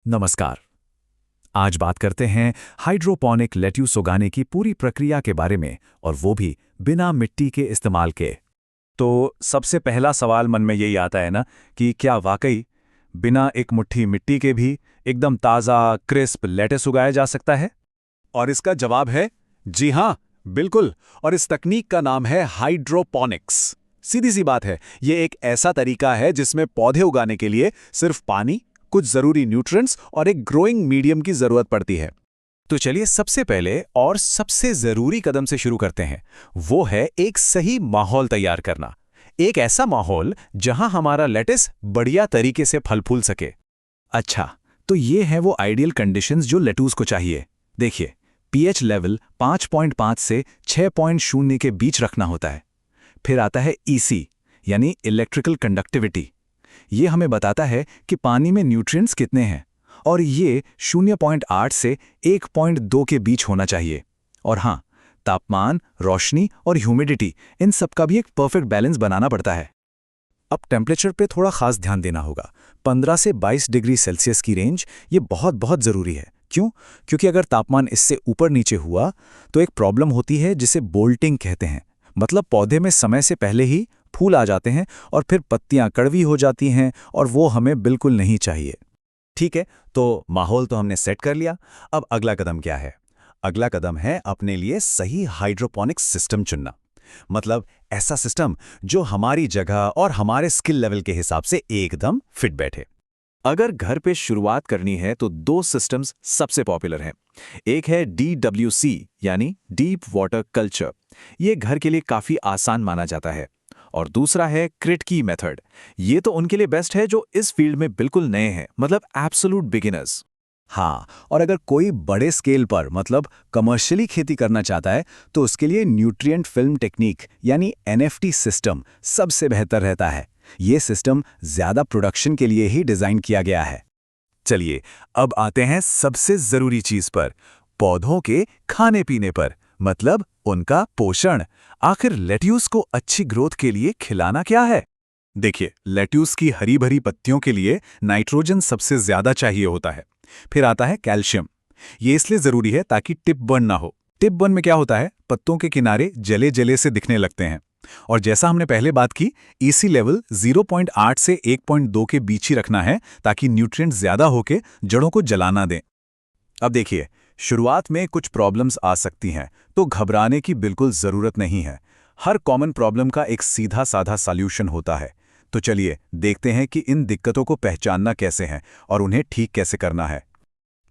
नमस्कार। आज बात करते हैं हाइड्रोपोनिक लेट्यूस उगाने की पूरी प्रक्रिया के बारे में, और वो भी बिना मिट्टी के इस्तेमाल के। तो सबसे पहला सवाल मन में यही आता है ना कि क्या वाकई बिना एक मुट्ठी मिट्टी के भी एकदम ताज़ा क्रिस्प लेट्स उगाया जा सकता है? और इसका जवाब है जी हाँ, बिल्कुल। और इस तकनीक का नाम है हाइड्रोपोनिक्स। सीधी सी बात है, ये एक ऐसा तरीका है जिसमें पौधे उगाने के लिए सिर्फ पानी, कुछ जरूरी न्यूट्रिएंट्स और एक ग्रोइंग मीडियम की जरूरत पड़ती है। तो चलिए सबसे पहले और सबसे ज़रूरी कदम से शुरू करते हैं। वो है एक सही माहौल तैयार करना। एक ऐसा माहौल जहां हमारा लेट्स बढ़िया तरीके से फल फूल सके। अच्छा, तो ये हैं वो आइडियल कंडीशंस जो लेट्यूस को चाहिए। देखिए, पीएच लेवल 5.5 से 6.0 के बीच रखना होता है। फिर आता है ईसी, यानी इलेक्ट्रिकल कंडक्टिविटी। ये हमें बताता है कि पानी में न्यूट्रिएंट्स कितने हैं, और ये 0.8 से 1.2 के बीच होना चाहिए। और हाँ, तापमान, रोशनी और ह्यूमिडिटी, इन सब का भी एक परफेक्ट बैलेंस बनाना पड़ता है। अब टेम्परेचर पे थोड़ा खास ध्यान देना होगा। 15 से 22 डिग्री सेल्सियस की रेंज ये बहुत बहुत ज़रूरी है। क्यों? क्योंकि अगर तापमान इससे ऊपर नीचे हुआ तो एक प्रॉब्लम होती है जिसे बोल्टिंग कहते हैं। मतलब पौधे में समय से पहले ही फूल आ जाते हैं और फिर पत्तियां कड़वी हो जाती हैं, और वो हमें बिल्कुल नहीं चाहिए। ठीक है, तो माहौल तो हमने सेट कर लिया। अब अगला कदम क्या है? अगला कदम है अपने लिए सही हाइड्रोपोनिक्स सिस्टम चुनना। मतलब ऐसा सिस्टम जो हमारी जगह और हमारे स्किल लेवल के हिसाब से एकदम फिट बैठे। अगर घर पे शुरुआत करनी है तो दो सिस्टम्स सबसे पॉपुलर हैं। एक है DWC, यानी डीप वाटर कल्चर। ये घर के लिए काफ़ी आसान माना जाता है। और दूसरा है क्रिटकी मेथड। ये तो उनके लिए बेस्ट है जो इस फील्ड में बिल्कुल नए हैं, मतलब एब्सोल्यूट बिगिनर्स। हाँ, और अगर कोई बड़े स्केल पर मतलब कमर्शियली खेती करना चाहता है तो उसके लिए न्यूट्रिएंट फिल्म टेक्निक यानी NFT सिस्टम सबसे बेहतर रहता है। ये सिस्टम ज़्यादा प्रोडक्शन के लिए ही डिज़ाइन किया गया है। चलिए, अब आते हैं सबसे ज़रूरी चीज़ पर, पौधों के खाने पीने पर, मतलब उनका पोषण। आखिर लेट्यूस को अच्छी ग्रोथ के लिए खिलाना क्या है? देखिए, लेट्यूस की हरी भरी पत्तियों के लिए नाइट्रोजन सबसे ज़्यादा चाहिए होता है। फिर आता है कैल्शियम। ये इसलिए ज़रूरी है ताकि टिप बर्न ना हो। टिप बर्न में क्या होता है? पत्तों के किनारे जले जले से दिखने लगते हैं। और जैसा हमने पहले बात की, ईसी लेवल 0.8 से 1.2 के बीच ही रखना है ताकि न्यूट्रिएंट्स ज़्यादा होके जड़ों को जला ना दें। अब देखिए, शुरुआत में कुछ प्रॉब्लम्स आ सकती हैं, तो घबराने की बिल्कुल ज़रूरत नहीं है। हर कॉमन प्रॉब्लम का एक सीधा साधा सॉल्यूशन होता है। तो चलिए देखते हैं कि इन दिक्कतों को पहचानना कैसे है और उन्हें ठीक कैसे करना है।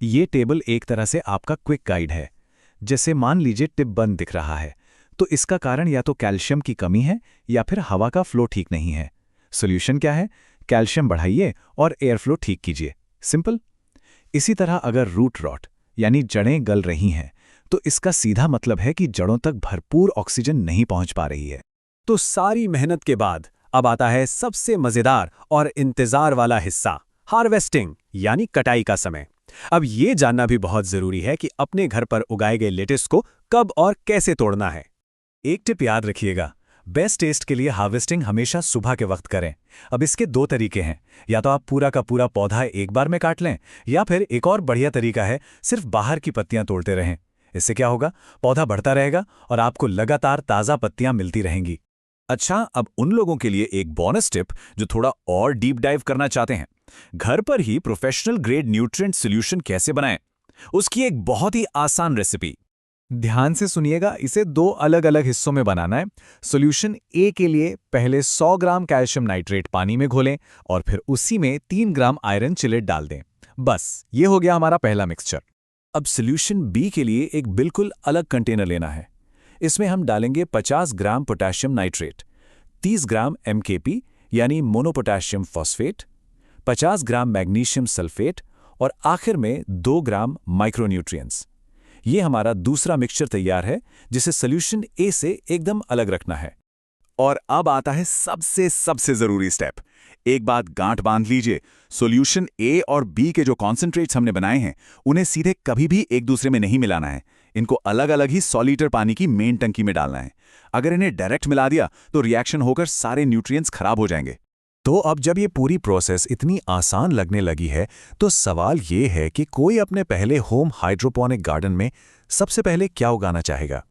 ये टेबल एक तरह से आपका क्विक गाइड है। जैसे मान लीजिए टिप बंद दिख रहा है, तो इसका कारण या तो कैल्शियम की कमी है या फिर हवा का फ्लो ठीक नहीं है। सॉल्यूशन क्या है? कैल्शियम बढ़ाइए और एयर फ्लो ठीक कीजिए। सिंपल। इसी तरह अगर रूट रॉट यानी जड़ें गल रही हैं, तो इसका सीधा मतलब है कि जड़ों तक भरपूर ऑक्सीजन नहीं पहुंच पा रही है। तो सारी मेहनत के बाद अब आता है सबसे मजेदार और इंतजार वाला हिस्सा, हार्वेस्टिंग यानी कटाई का समय। अब ये जानना भी बहुत जरूरी है कि अपने घर पर उगाए गए लेट्स को कब और कैसे तोड़ना है। एक टिप याद रखिएगा, बेस्ट टेस्ट के लिए हार्वेस्टिंग हमेशा सुबह के वक्त करें। अब इसके दो तरीके हैं, या तो आप पूरा का पूरा पौधा एक बार में काट लें, या फिर एक और बढ़िया तरीका है सिर्फ बाहर की पत्तियां तोड़ते रहें। इससे क्या होगा? पौधा बढ़ता रहेगा और आपको लगातार ताज़ा पत्तियां मिलती रहेंगी। अच्छा, अब उन लोगों के लिए एक बोनस टिप जो थोड़ा और डीप डाइव करना चाहते हैं, घर पर ही प्रोफेशनल ग्रेड न्यूट्रिएंट सॉल्यूशन कैसे बनाएं, उसकी एक बहुत ही आसान रेसिपी। ध्यान से सुनिएगा, इसे दो अलग अलग हिस्सों में बनाना है। सॉल्यूशन ए के लिए पहले 100 ग्राम कैल्शियम नाइट्रेट पानी में घोलें और फिर उसी में 3 ग्राम आयरन चिलेट डाल दें। बस ये हो गया हमारा पहला मिक्सचर। अब सॉल्यूशन बी के लिए एक बिल्कुल अलग कंटेनर लेना है। इसमें हम डालेंगे 50 ग्राम पोटेशियम नाइट्रेट, 30 ग्राम MKP यानी मोनोपोटेशियम फॉस्फेट, 50 ग्राम मैग्नीशियम सल्फेट और आखिर में 2 ग्राम माइक्रोन्यूट्रिएंट्स। ये हमारा दूसरा मिक्सचर तैयार है, जिसे सॉल्यूशन ए से एकदम अलग रखना है। और अब आता है सबसे सबसे जरूरी स्टेप। एक बात गांठ बांध लीजिए, सॉल्यूशन ए और बी के जो कॉन्सेंट्रेट्स हमने बनाए हैं, उन्हें सीधे कभी भी एक दूसरे में नहीं मिलाना है। इनको अलग अलग ही 100 लीटर पानी की मेन टंकी में डालना है। अगर इन्हें डायरेक्ट मिला दिया तो रिएक्शन होकर सारे न्यूट्रिएंट्स खराब हो जाएंगे। तो अब जब ये पूरी प्रोसेस इतनी आसान लगने लगी है, तो सवाल ये है कि कोई अपने पहले होम हाइड्रोपोनिक गार्डन में सबसे पहले क्या उगाना चाहेगा?